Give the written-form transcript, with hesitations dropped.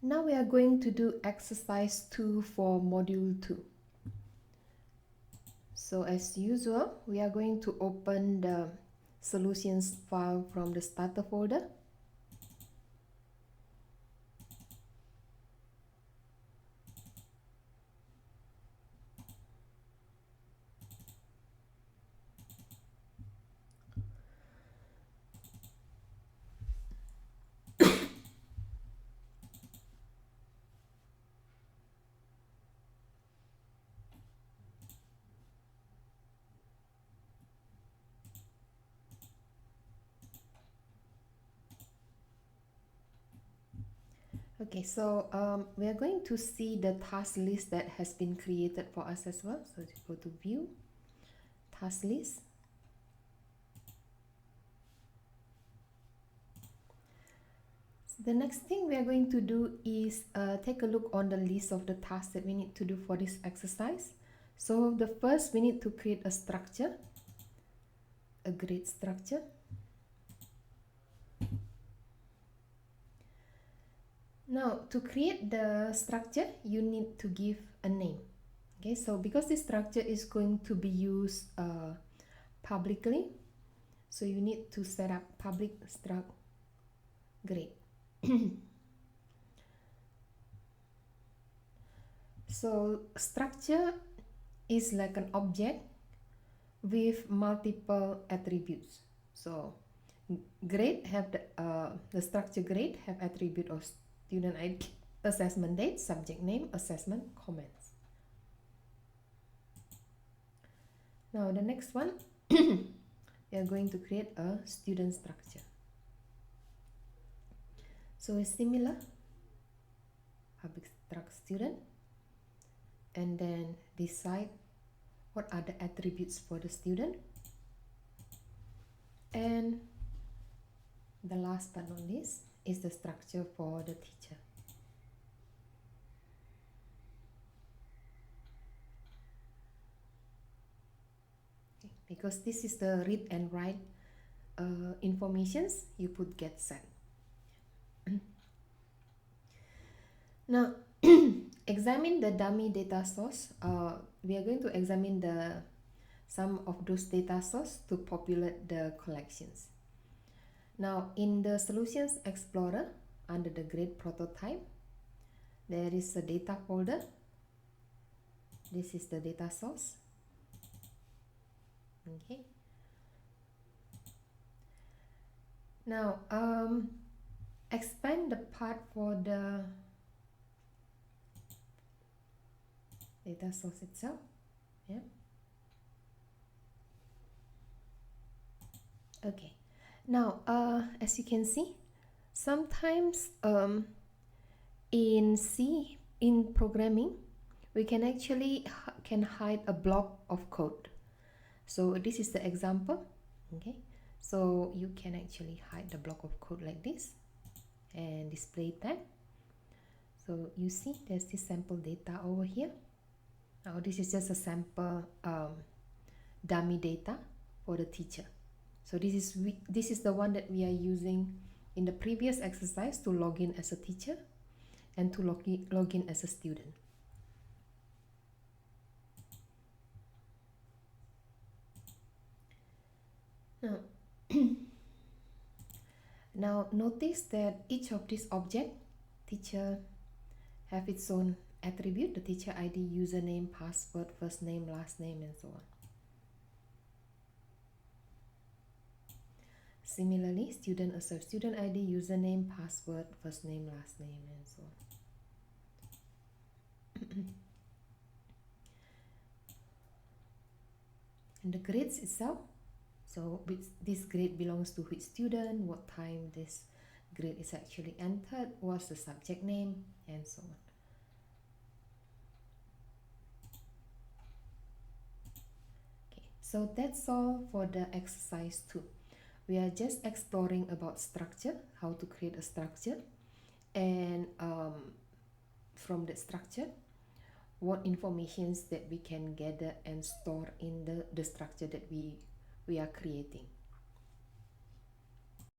Now we are going to do exercise 2 for module 2. So as usual, we are going to open the solutions file from the starter folder. Okay, so we are going to see the task list that has been created for us as well. So just go to view, task list. So the next thing we are going to do is take a look on the list of the tasks that we need to do for this exercise. So the first, we need to create a structure, a grade structure. Now, to create the structure, you need to give a name. Okay, so because this structure is going to be used publicly, so you need to set up public struct grade. So structure is like an object with multiple attributes. So grade have the structure grade have attribute of student ID, assessment date, subject name, assessment, comments. Now the next one, we are going to create a student structure. So it's similar, public struct student, and then decide what are the attributes for the student, and the last but not least is the structure for the teacher. Okay, because this is the read and write informations, you put get set. Now examine the dummy data source. We are going to examine some of those data source to populate the collections. Now in the Solutions Explorer, under the grade prototype, there is a data folder. This is the data source. Okay. Now expand the part for the data source itself. Yeah. Okay. Now as you can see, sometimes in C, in programming, we can actually hide a block of code. So this is the example. Okay, so you can actually hide the block of code like this and display that. So you see there's this sample data over here. Now this is just a sample dummy data for the teacher. So this is the one that we are using in the previous exercise to log in as a teacher and to log in as a student. Now, now notice that each of these object, teacher, have its own attribute, the teacher ID, username, password, first name, last name, and so on. Similarly, student assert student ID, username, password, first name, last name, and so on. And the grades itself, so this grade belongs to which student, what time this grade is actually entered, what's the subject name, and so on. Okay, so that's all for the exercise 2. We are just exploring about structure, how to create a structure, and from the structure, what informations that we can gather and store in the structure that we are creating.